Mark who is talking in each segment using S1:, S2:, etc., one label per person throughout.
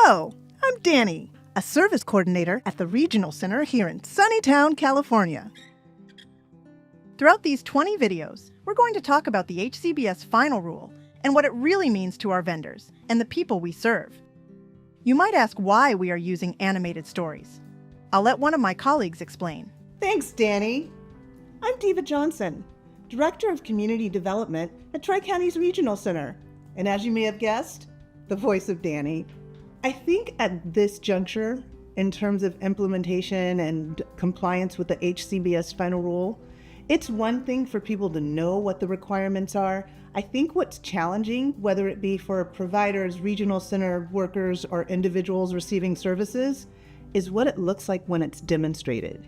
S1: Hello, I'm Danny, a service coordinator at the Regional Center here in Sunnytown, California. Throughout these 20 videos, we're going to talk about the HCBS final rule and what it really means to our vendors and the people we serve. You might ask why we are using animated stories. I'll let one of my colleagues explain.
S2: Thanks, Danny. I'm Diva Johnson, Director of Community Development at Tri-County's Regional Center, and as you may have guessed, the voice of Danny. I think at this juncture, in terms of implementation and compliance with the HCBS final rule, it's one thing for people to know what the requirements are. I think what's challenging, whether it be for providers, regional center workers, or individuals receiving services, is what it looks like when it's demonstrated.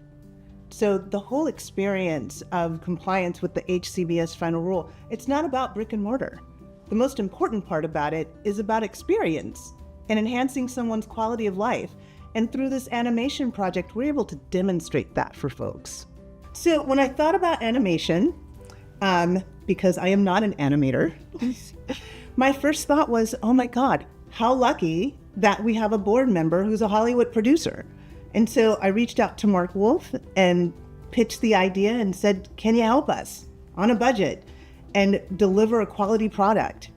S2: So the whole experience of compliance with the HCBS final rule, it's not about brick and mortar. The most important part about it is about experience and enhancing someone's quality of life. And through this animation project, we're able to demonstrate that for folks. So when I thought about animation, because I am not an animator, my first thought was, oh my God, how lucky that we have a board member who's a Hollywood producer. And so I reached out to Mark Wolf and pitched the idea and said, can you help us on a budget and deliver a quality product?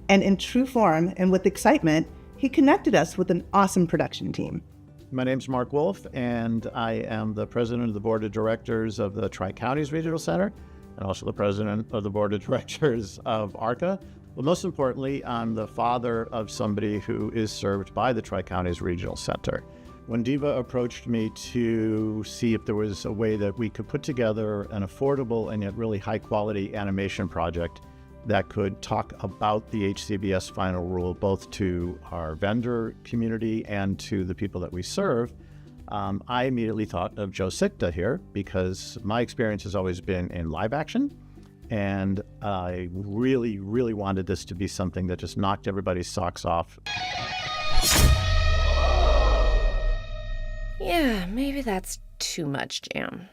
S2: And in true form and with excitement, he connected us with an awesome production team.
S3: My name's Mark Wolf, and I am the president of the board of directors of the Tri-Counties Regional Center, and also the president of the board of directors of ARCA. But most importantly, I'm the father of somebody who is served by the Tri-Counties Regional Center. When Diva approached me to see if there was a way that we could put together an affordable and yet really high-quality animation project that could talk about the HCBS final rule, both to our vendor community and to the people that we serve, I immediately thought of Joe Sikta here, because my experience has always been in live action, and I really, really wanted this to be something that just knocked everybody's socks off.
S4: Yeah, maybe that's too much jam.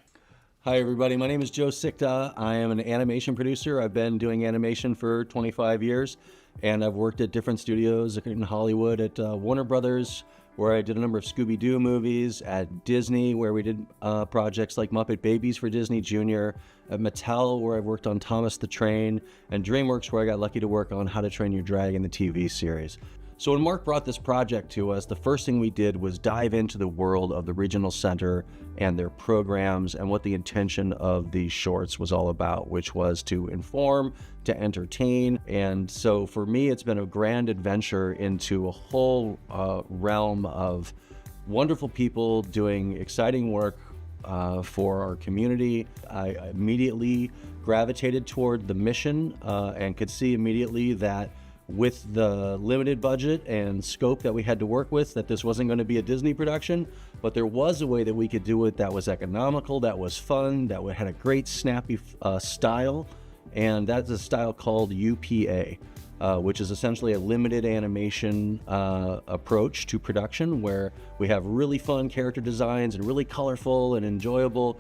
S5: Hi everybody, my name is Joe Sikta. I am an animation producer. I've been doing animation for 25 years, and I've worked at different studios in Hollywood, at Warner Brothers, where I did a number of Scooby-Doo movies, at Disney, where we did projects like Muppet Babies for Disney Junior, at Mattel, where I've worked on Thomas the Train, and DreamWorks, where I got lucky to work on How to Train Your Dragon, the TV series. So when Mark brought this project to us, the first thing we did was dive into the world of the Regional Center and their programs and what the intention of these shorts was all about, which was to inform, to entertain. And so for me, it's been a grand adventure into a whole realm of wonderful people doing exciting work for our community. I immediately gravitated toward the mission and could see immediately that with the limited budget and scope that we had to work with, that this wasn't going to be a Disney production, but there was a way that we could do it that was economical, that was fun, that had a great snappy style, and that's a style called UPA, which is essentially a limited animation approach to production, where we have really fun character designs and really colorful and enjoyable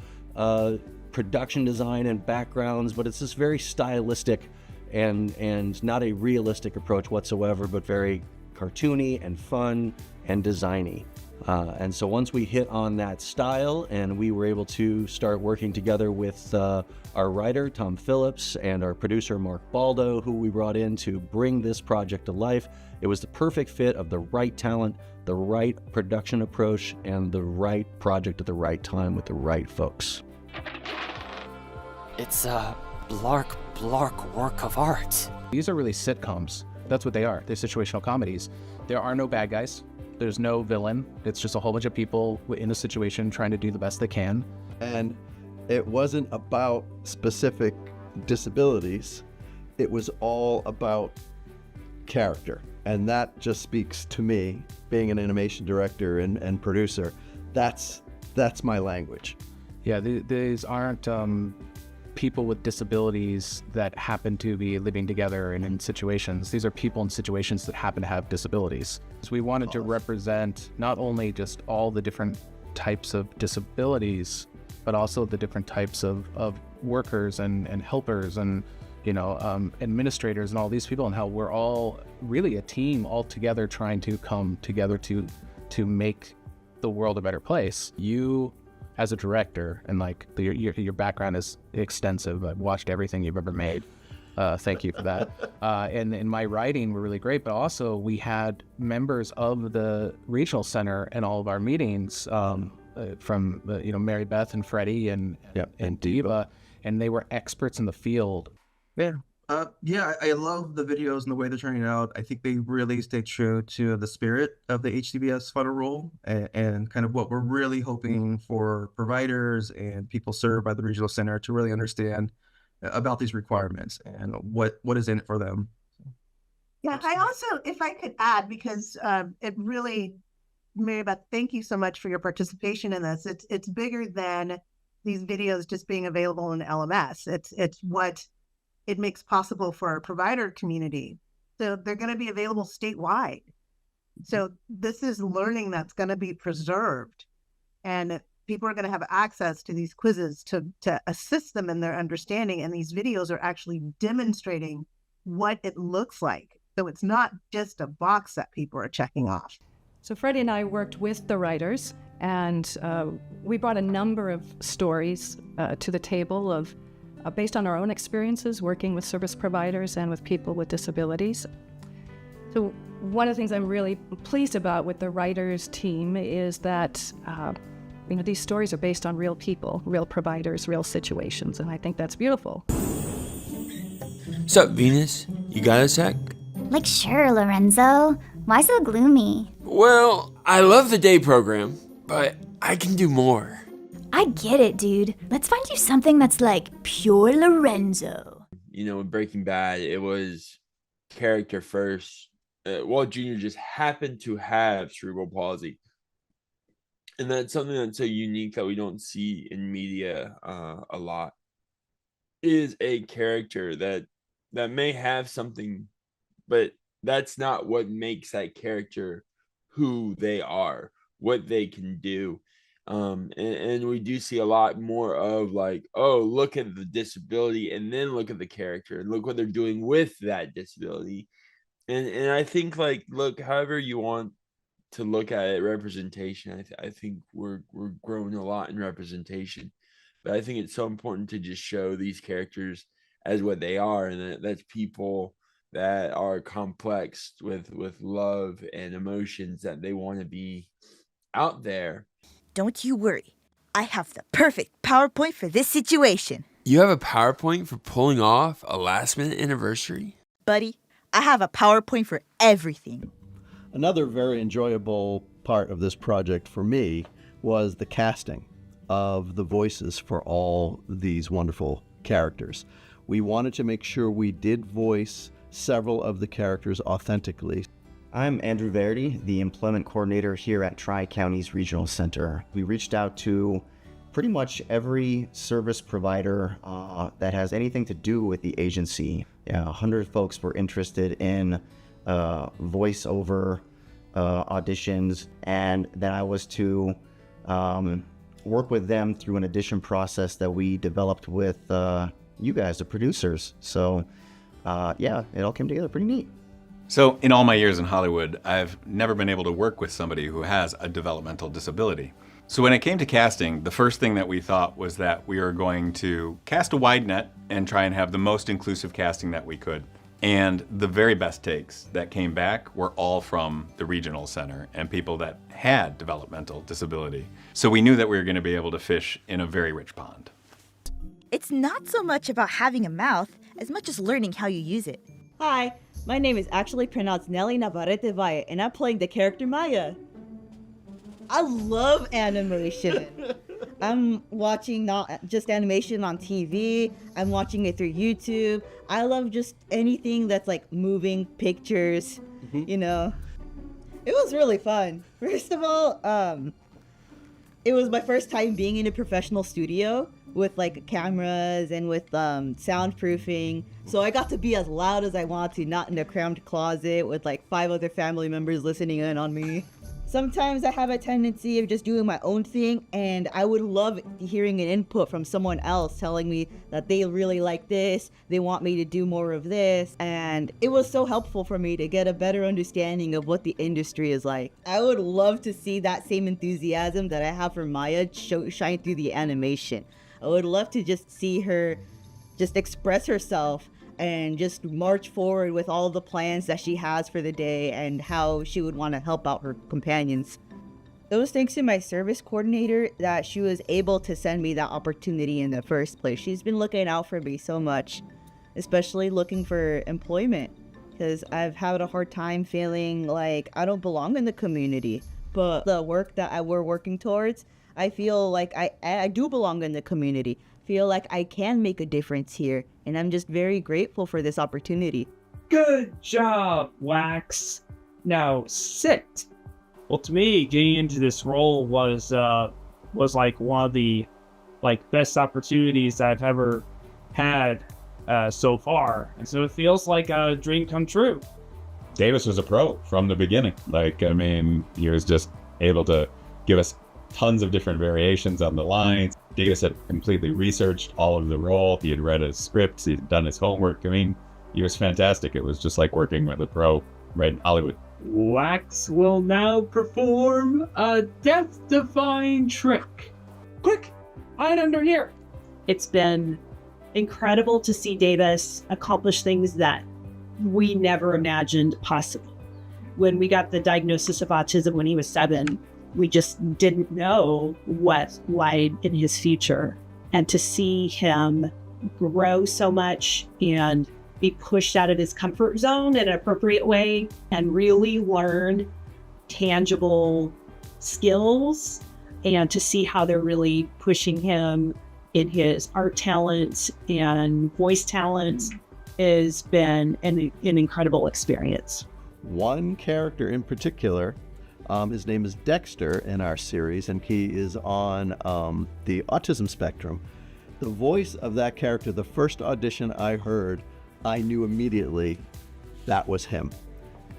S5: production design and backgrounds, but it's this very stylistic and not a realistic approach whatsoever, but very cartoony and fun and designy. And so once we hit on that style and we were able to start working together with our writer, Tom Phillips, and our producer, Mark Baldo, who we brought in to bring this project to life, it was the perfect fit of the right talent, the right production approach, and the right project at the right time with the right folks.
S6: It's a blark work of art.
S7: These are really sitcoms. That's what they are. They're situational comedies. There are no bad guys. There's no villain. It's just a whole bunch of people in a situation trying to do the best they can.
S8: And it wasn't about specific disabilities. It was all about character. And that just speaks to me, being an animation director and producer. That's my language.
S7: Yeah, these aren't people with disabilities that happen to be living together and in situations. These are people in situations that happen to have disabilities. So we wanted to represent not only just all the different types of disabilities, but also the different types of workers and helpers and administrators and all these people, and how we're all really a team all together trying to come together to make the world a better place. You, as a director, and like your background is extensive. I've watched everything you've ever made. Thank you for that. And in my writing were really great, but also we had members of the regional center in all of our meetings, from Mary Beth and Freddie and Diva, and they were experts in the field.
S9: Yeah. I love the videos and the way they're turning out. I think they really stay true to the spirit of the HCBS final rule and kind of what we're really hoping for providers and people served by the regional center to really understand about these requirements and what is in it for them.
S2: Yeah, I also, if I could add, because it really, Mary Beth, thank you so much for your participation in this. It's bigger than these videos just being available in LMS. It's what it makes possible for our provider community. So they're going to be available statewide. So this is learning that's going to be preserved, and people are going to have access to these quizzes to assist them in their understanding. And these videos are actually demonstrating what it looks like. So it's not just a box that people are checking off.
S10: So Freddie and I worked with the writers, and we brought a number of stories to the table of based on our own experiences working with service providers and with people with disabilities. So one of the things I'm really pleased about with the writers team is that these stories are based on real people, real providers, real situations, and I think that's beautiful.
S11: Sup, Venus? You got a sec?
S12: Like, sure, Lorenzo. Why so gloomy?
S11: Well, I love the day program, but I can do more.
S12: I get it, dude. Let's find you something that's like pure Lorenzo.
S13: In Breaking Bad, it was character first. Walt Jr. just happened to have cerebral palsy. And that's something that's so unique that we don't see in media a lot. Is a character that may have something, but that's not what makes that character who they are, what they can do. And we do see a lot more of like, oh, look at the disability and then look at the character and look what they're doing with that disability. And I think, like, look, however you want to look at it, representation, I think we're growing a lot in representation, but I think it's so important to just show these characters as what they are, and that's people that are complex with love and emotions that they want to be out there.
S14: Don't you worry. I have the perfect PowerPoint for this situation.
S11: You have a PowerPoint for pulling off a last-minute anniversary?
S14: Buddy, I have a PowerPoint for everything.
S8: Another very enjoyable part of this project for me was the casting of the voices for all these wonderful characters. We wanted to make sure we did voice several of the characters authentically.
S15: I'm Andrew Verdi, the employment coordinator here at Tri-Counties Regional Center. We reached out to pretty much every service provider that has anything to do with the agency. 100 folks were interested in voiceover auditions, and then I was to work with them through an audition process that we developed with you guys, the producers. So it all came together pretty neat.
S16: So in all my years in Hollywood, I've never been able to work with somebody who has a developmental disability. So when it came to casting, the first thing that we thought was that we were going to cast a wide net and try and have the most inclusive casting that we could. And the very best takes that came back were all from the regional center and people that had developmental disability. So we knew that we were going to be able to fish in a very rich pond.
S14: It's not so much about having a mouth as much as learning how you use it.
S17: Hi, my name is actually pronounced Nelly Navarrete Valle, and I'm playing the character Maya. I love animation. I'm watching not just animation on TV, I'm watching it through YouTube. I love just anything that's like moving pictures, It was really fun. First of all, it was my first time being in a professional studio with like cameras and with soundproofing. So I got to be as loud as I want to, not in a cramped closet with like 5 other family members listening in on me. Sometimes I have a tendency of just doing my own thing, and I would love hearing an input from someone else telling me that they really like this, they want me to do more of this, and it was so helpful for me to get a better understanding of what the industry is like. I would love to see that same enthusiasm that I have for Maya shine through the animation. I would love to just see her just express herself and just march forward with all the plans that she has for the day and how she would want to help out her companions. It was thanks to my service coordinator that she was able to send me that opportunity in the first place. She's been looking out for me so much, especially looking for employment, because I've had a hard time feeling like I don't belong in the community. But the work that we're working towards, I feel like I do belong in the community. Feel like I can make a difference here, and I'm just very grateful for this opportunity.
S18: Good job, Wax. Now sit. Well, to me, getting into this role was like one of the best opportunities I've ever had so far, and so it feels like a dream come true.
S19: Davis was a pro from the beginning. He was just able to give us tons of different variations on the lines. Davis had completely researched all of the role. He had read his scripts. He'd done his homework. He was fantastic. It was just like working with a pro right in Hollywood.
S18: Wax will now perform a death-defying trick. Quick, hide under here.
S20: It's been incredible to see Davis accomplish things that we never imagined possible. When we got the diagnosis of autism when he was 7, we just didn't know what lied in his future. And to see him grow so much and be pushed out of his comfort zone in an appropriate way and really learn tangible skills, and to see how they're really pushing him in his art talents and voice talents has been an incredible experience.
S8: One character in particular, his name is Dexter in our series, and he is on the autism spectrum. The voice of that character, the first audition I heard, I knew immediately that was him.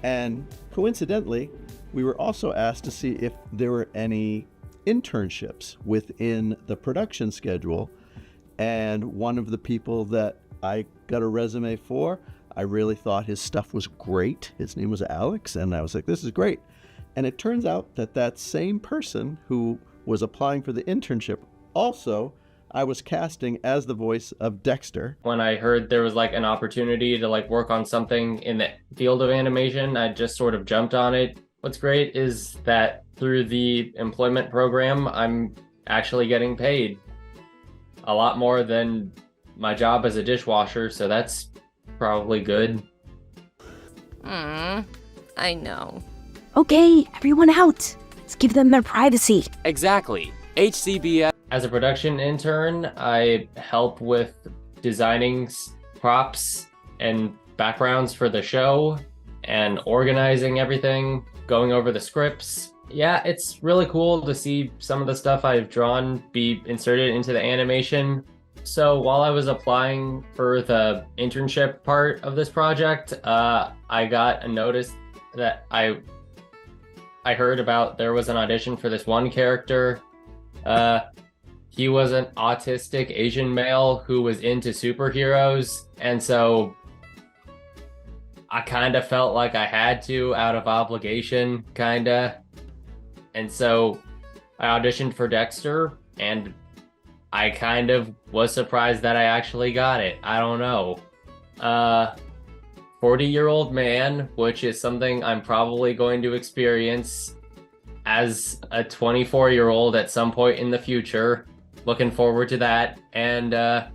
S8: And coincidentally, we were also asked to see if there were any internships within the production schedule. And one of the people that I got a resume for, I really thought his stuff was great. His name was Alex, and I was like, this is great. And it turns out that that same person who was applying for the internship, also, I was casting as the voice of Dexter.
S21: When I heard there was an opportunity to work on something in the field of animation, I just sort of jumped on it. What's great is that through the employment program, I'm actually getting paid a lot more than my job as a dishwasher, so that's probably good.
S4: I know.
S12: Okay, everyone out. Let's give them their privacy.
S11: Exactly. HCBS.
S21: As a production intern, I help with designing props and backgrounds for the show and organizing everything, going over the scripts. Yeah, it's really cool to see some of the stuff I've drawn be inserted into the animation. So while I was applying for the internship part of this project, I got a notice that I heard about there was an audition for this one character. He was an autistic Asian male who was into superheroes, and so I kind of felt like I had to, out of obligation, kinda. And so I auditioned for Dexter, and I kind of was surprised that I actually got it. I don't know. 40-year-old man, which is something I'm probably going to experience as a 24-year-old at some point in the future. Looking forward to that. And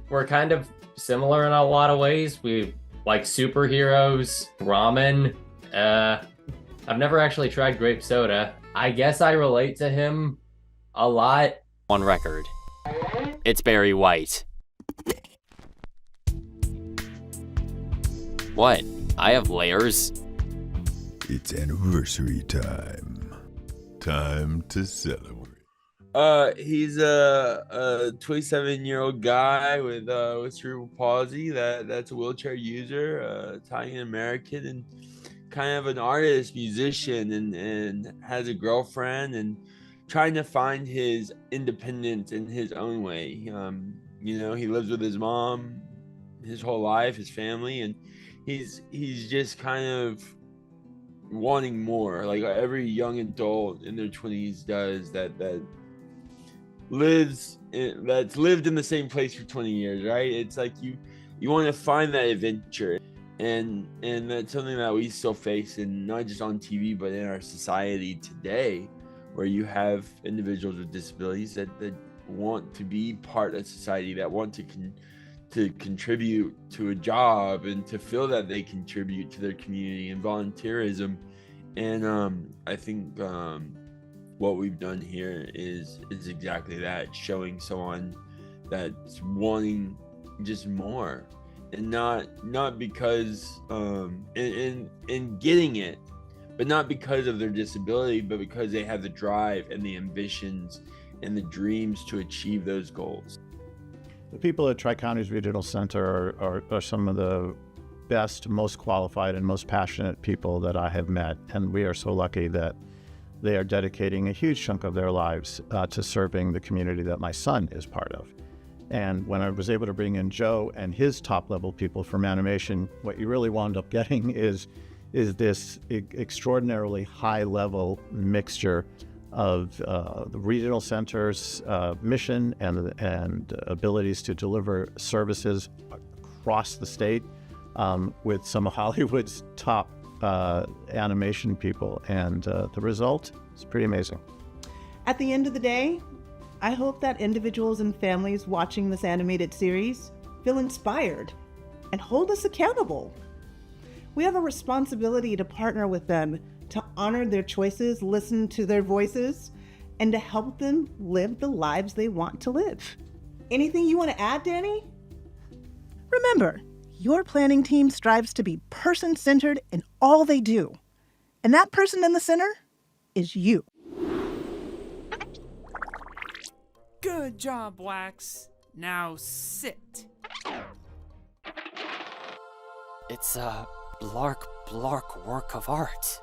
S21: we're kind of similar in a lot of ways. We like superheroes, ramen. I've never actually tried grape soda. I guess I relate to him a lot.
S11: On record, it's Barry White. What? I have layers?
S22: It's anniversary time. Time to celebrate.
S13: He's a 27-year-old guy with cerebral palsy. That's a wheelchair user, Italian American, and kind of an artist, musician, and has a girlfriend, and trying to find his independence in his own way. You know, he lives with his mom his whole life, his family, and he's just kind of wanting more, like every young adult in their 20s does, that's lived in the same place for 20 years, right? It's like you want to find that adventure, and that's something that we still face, and not just on TV but in our society today, where you have individuals with disabilities that want to be part of society, that want to contribute to a job, and to feel that they contribute to their community, and volunteerism. And I think what we've done here is exactly that, showing someone that's wanting just more, and not because in getting it, but not because of their disability, but because they have the drive and the ambitions and the dreams to achieve those goals.
S1: The people at Tri-Counties Regional Center are some of the best, most qualified, and most passionate people that I have met. And we are so lucky that they are dedicating a huge chunk of their lives to serving the community that my son is part of. And when I was able to bring in Joe and his top-level people from animation, what you really wound up getting is this extraordinarily high-level mixture of the regional center's mission and abilities to deliver services across the state with some of Hollywood's top animation people. And the result is pretty amazing.
S2: At the end of the day, I hope that individuals and families watching this animated series feel inspired and hold us accountable. We have a responsibility to partner with them, to honor their choices, listen to their voices, and to help them live the lives they want to live. Anything you want to add, Danny? Remember, your planning team strives to be person-centered in all they do. And that person in the center is you.
S3: Good job, Wax. Now sit.
S6: It's a blark work of art.